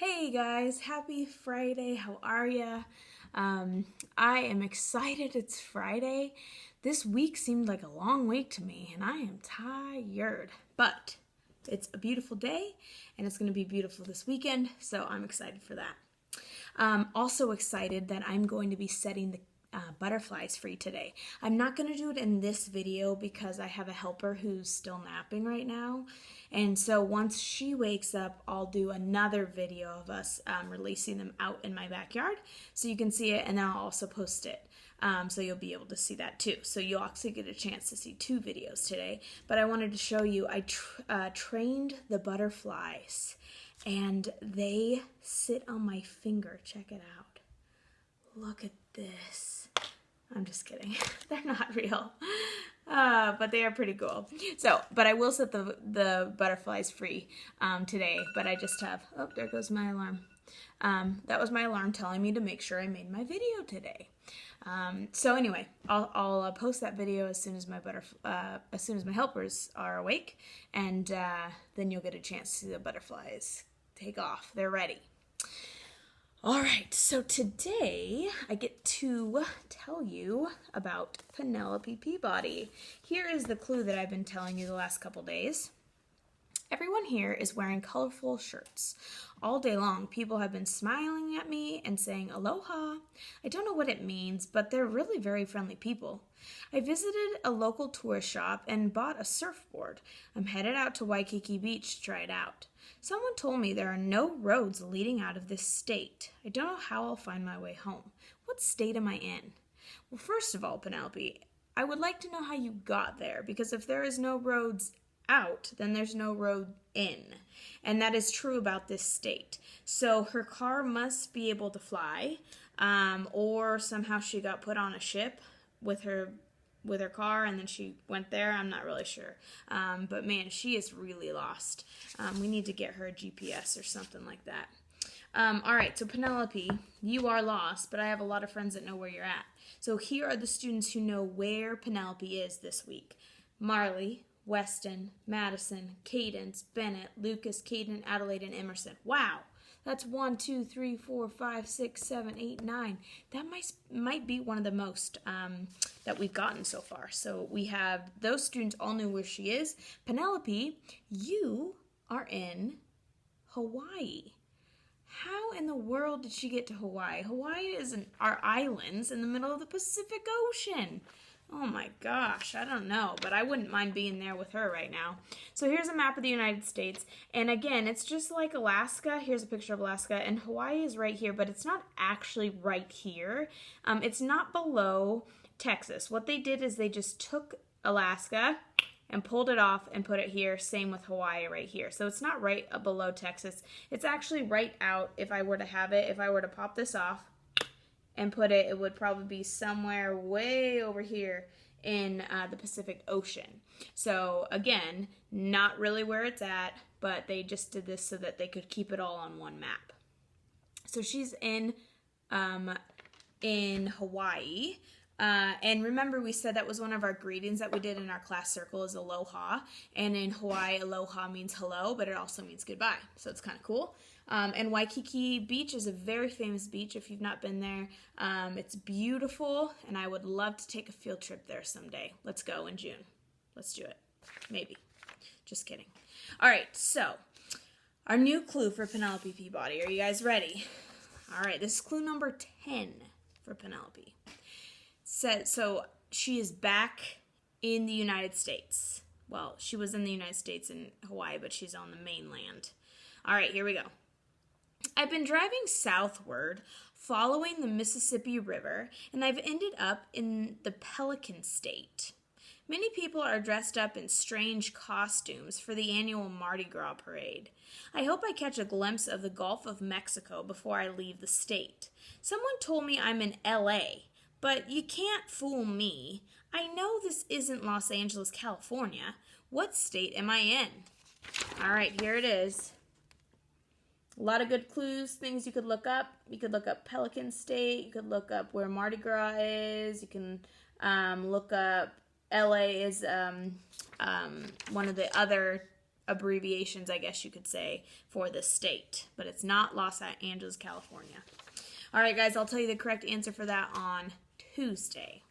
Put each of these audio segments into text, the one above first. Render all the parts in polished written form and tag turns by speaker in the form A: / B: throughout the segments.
A: Hey guys, happy Friday. How are ya? I am excited it's Friday. This week seemed like a long week to me and I am tired. But it's a beautiful day and it's going to be beautiful this weekend, so I'm excited for that. Also excited that I'm going to be setting the butterflies free today. I'm not going to do it in this video because I have a helper who's still napping right now. And so once she wakes up, I'll do another video of us releasing them out in my backyard so you can see it, and then I'll also post it. So you'll be able to see that too. So you'll actually get a chance to see two videos today. But I wanted to show you, I trained the butterflies and they sit on my finger. Check it out. Look at this. I'm just kidding. They're not real. But they are pretty cool. But I will set the butterflies free today. But I just have, oh, there goes my alarm. That was my alarm telling me to make sure I made my video today. So anyway, I'll post that video as soon as my helpers are awake, and then you'll get a chance to see the butterflies take off. They're ready. All right, so today I get to tell you about Penelope Peabody. Here is the clue that I've been telling you the last couple days. Everyone here is wearing colorful shirts. All day long, people have been smiling at me and saying aloha. I don't know what it means, but they're really very friendly people. I visited a local tourist shop and bought a surfboard. I'm headed out to Waikiki Beach to try it out. Someone told me there are no roads leading out of this state. I don't know how I'll find my way home. What state am I in? Well, first of all, Penelope, I would like to know how you got there, because if there is no roads out, then there's no road in. And that is true about this state. So her car must be able to fly, or somehow she got put on a ship with her car and then she went there. I'm not really sure. But man, she is really lost. We need to get her a GPS or something like that. All right, so Penelope, you are lost, but I have a lot of friends that know where you're at. So here are the students who know where Penelope is this week. Marley, Weston, Madison, Cadence, Bennett, Lucas, Caden, Adelaide, and Emerson. Wow, that's 1, 2, 3, 4, 5, 6, 7, 8, 9. That might be one of the most that we've gotten so far. So we have those students all knew where she is. Penelope, you are in Hawaii. How in the world did she get to Hawaii? Hawaii are islands in the middle of the Pacific Ocean. Oh my gosh, I don't know, but I wouldn't mind being there with her right now. So here's a map of the United States, and again, it's just like Alaska. Here's a picture of Alaska, and Hawaii is right here, but it's not actually right here. It's not below Texas. What they did is they just took Alaska and pulled it off and put it here. Same with Hawaii right here. So it's not right below Texas. It's actually right out. If I were to have it, if I were to pop this off and put it, it would probably be somewhere way over here in the Pacific Ocean. So again, not really where it's at, but they just did this so that they could keep it all on one map. So she's in Hawaii. And remember, we said that was one of our greetings that we did in our class circle is aloha. And in Hawaii, aloha means hello, but it also means goodbye. So it's kind of cool. And Waikiki Beach is a very famous beach if you've not been there. It's beautiful, and I would love to take a field trip there someday. Let's go in June. Let's do it. Maybe. Just kidding. All right, so our new clue for Penelope Peabody. Are you guys ready? All right, this is clue number 10 for Penelope. So she is back in the United States. Well, she was in the United States in Hawaii, but she's on the mainland. All right, here we go. I've been driving southward, following the Mississippi River, and I've ended up in the Pelican State. Many people are dressed up in strange costumes for the annual Mardi Gras parade. I hope I catch a glimpse of the Gulf of Mexico before I leave the state. Someone told me I'm in LA, but you can't fool me. I know this isn't Los Angeles, California. What state am I in? All right, here it is. A lot of good clues, things you could look up. You could look up Pelican State. You could look up where Mardi Gras is. You can look up LA is one of the other abbreviations, I guess you could say, for the state. But it's not Los Angeles, California. All right, guys, I'll tell you the correct answer for that on Tuesday.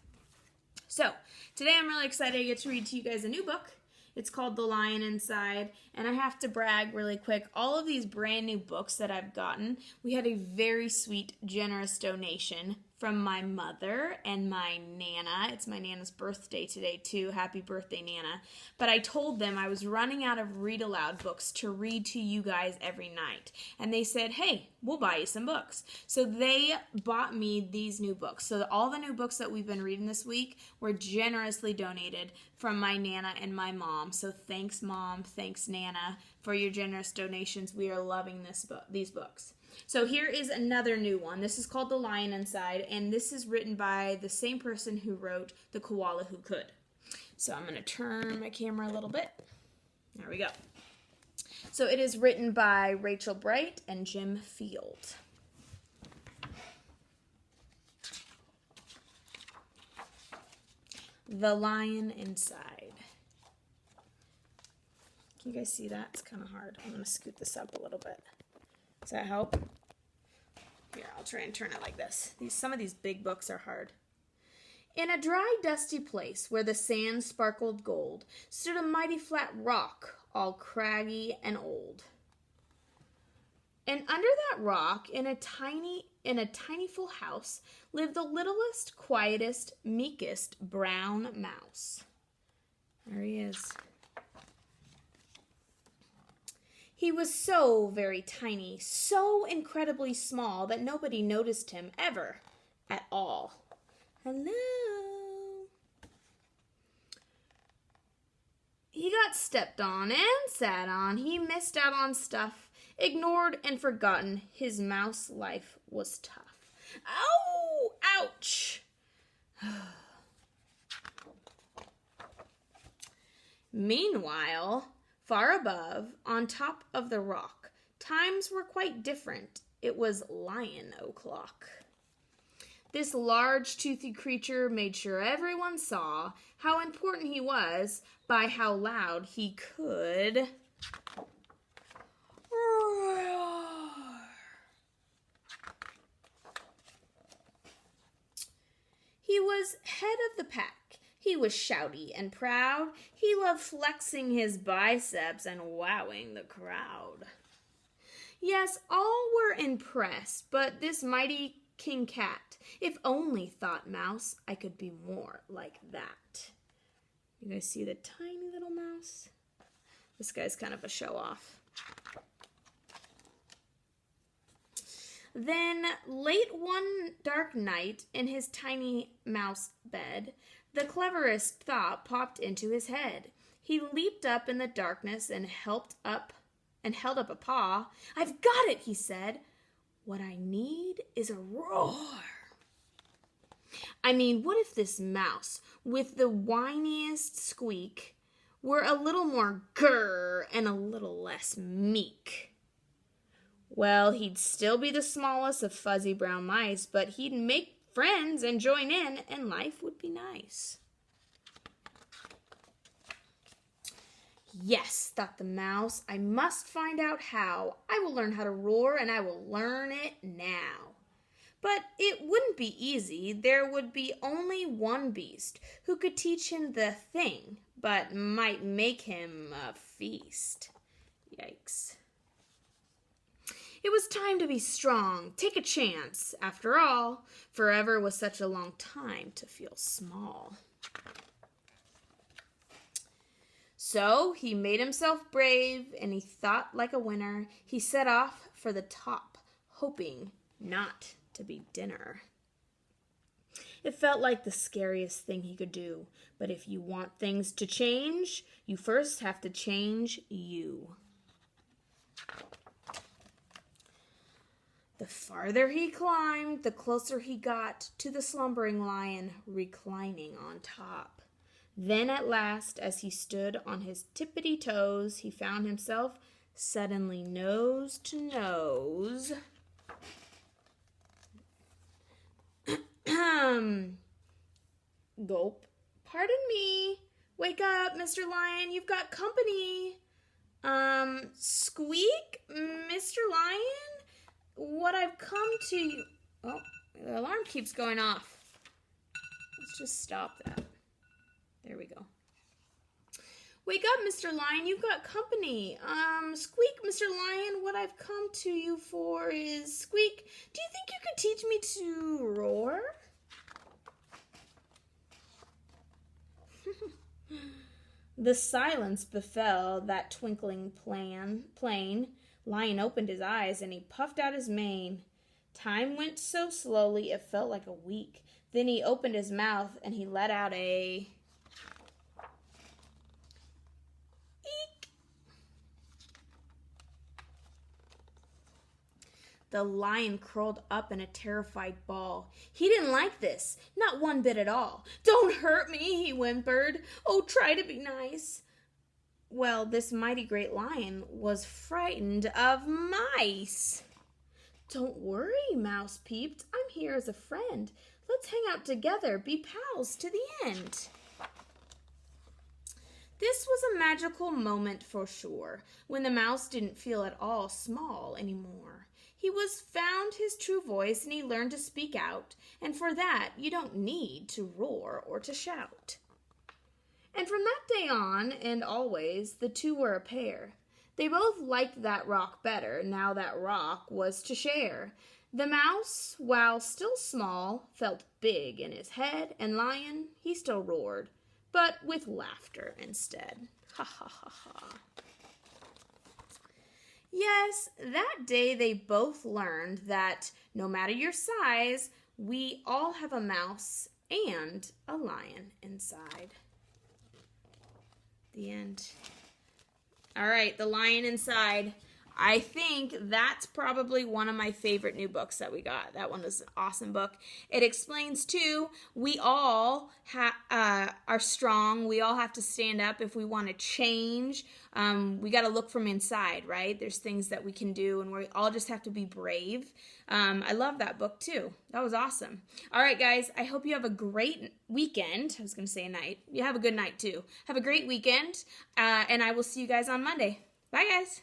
A: So, today I'm really excited to get to read to you guys a new book. It's called The Lion Inside, and I have to brag really quick. All of these brand new books that I've gotten, we had a very sweet, generous donation from my mother and my Nana. It's my Nana's birthday today, too. Happy birthday, Nana. But I told them I was running out of read aloud books to read to you guys every night. And they said, hey, we'll buy you some books. So they bought me these new books. So all the new books that we've been reading this week were generously donated from my Nana and my mom. So thanks, Mom. Thanks, Nana, for your generous donations. We are loving these books. So here is another new one. This is called The Lion Inside, and this is written by the same person who wrote The Koala Who Could. So I'm going to turn my camera a little bit. There we go. So it is written by Rachel Bright and Jim Field. The Lion Inside. Can you guys see that? It's kind of hard. I'm going to scoot this up a little bit. Does that help? Here, I'll try and turn it like this. Some of these big books are hard. In a dry, dusty place where the sand sparkled gold stood a mighty flat rock, all craggy and old. And under that rock, in a tiny full house, lived the littlest, quietest, meekest brown mouse. There he is. He was so very tiny, so incredibly small that nobody noticed him ever at all. Hello. He got stepped on and sat on. He missed out on stuff, ignored and forgotten. His mouse life was tough. Ow! Ouch! Meanwhile, far above, on top of the rock, times were quite different. It was lion o'clock. This large, toothy creature made sure everyone saw how important he was by how loud he could roar. He was head of the pack. He was shouty and proud. He loved flexing his biceps and wowing the crowd. Yes, all were impressed, but this mighty King Cat, if only, thought Mouse, I could be more like that. You guys see the tiny little mouse? This guy's kind of a show-off. Then, late one dark night, in his tiny mouse bed, the cleverest thought popped into his head. He leaped up in the darkness and held up a paw. "I've got it," he said. "What I need is a roar." I mean, what if this mouse, with the whiniest squeak, were a little more grrr and a little less meek? Well, he'd still be the smallest of fuzzy brown mice, but he'd make friends and join in, and life would be nice. Yes, thought the mouse, I must find out how. I will learn how to roar, and I will learn it now. But it wouldn't be easy. There would be only one beast who could teach him the thing, but might make him a feast. Yikes. It was time to be strong, take a chance. After all, forever was such a long time to feel small. So he made himself brave, and he thought like a winner. He set off for the top, hoping not to be dinner. It felt like the scariest thing he could do, but if you want things to change, you first have to change you. The farther he climbed, the closer he got to the slumbering lion reclining on top. Then at last, as he stood on his tippity toes, he found himself suddenly nose to nose. Gulp. Pardon me. Wake up, Mr. Lion. You've got company. Squeak, Mr. Lion, what I've come to you... Oh, the alarm keeps going off. Let's just stop that. There we go. Wake up, Mr. Lion, you've got company. Squeak, Mr. Lion, what I've come to you for is... Squeak, do you think you could teach me to roar? The silence befell that twinkling plain. Lion opened his eyes and he puffed out his mane. Time went so slowly it felt like a week. Then he opened his mouth and he let out a... eek. The lion curled up in a terrified ball. He didn't like this, not one bit at all. "Don't hurt me," he whimpered. "Oh, try to be nice." Well, this mighty great lion was frightened of mice. "Don't worry," Mouse peeped. "I'm here as a friend. Let's hang out together, be pals to the end." This was a magical moment for sure, when the mouse didn't feel at all small anymore. He was found his true voice and he learned to speak out, and for that you don't need to roar or to shout. And from that day on, and always, the two were a pair. They both liked that rock better, now that rock was to share. The mouse, while still small, felt big in his head, and Lion, he still roared, but with laughter instead. Ha ha ha ha. Yes, that day they both learned that no matter your size, we all have a mouse and a lion inside. The end. All right, The Lion Inside. I think that's probably one of my favorite new books that we got. That one was an awesome book. It explains, too, we all are strong. We all have to stand up if we want to change. We got to look from inside, right? There's things that we can do, and we all just have to be brave. I love that book, too. That was awesome. All right, guys, I hope you have a great weekend. I was going to say night. You have a good night, too. Have a great weekend, and I will see you guys on Monday. Bye, guys.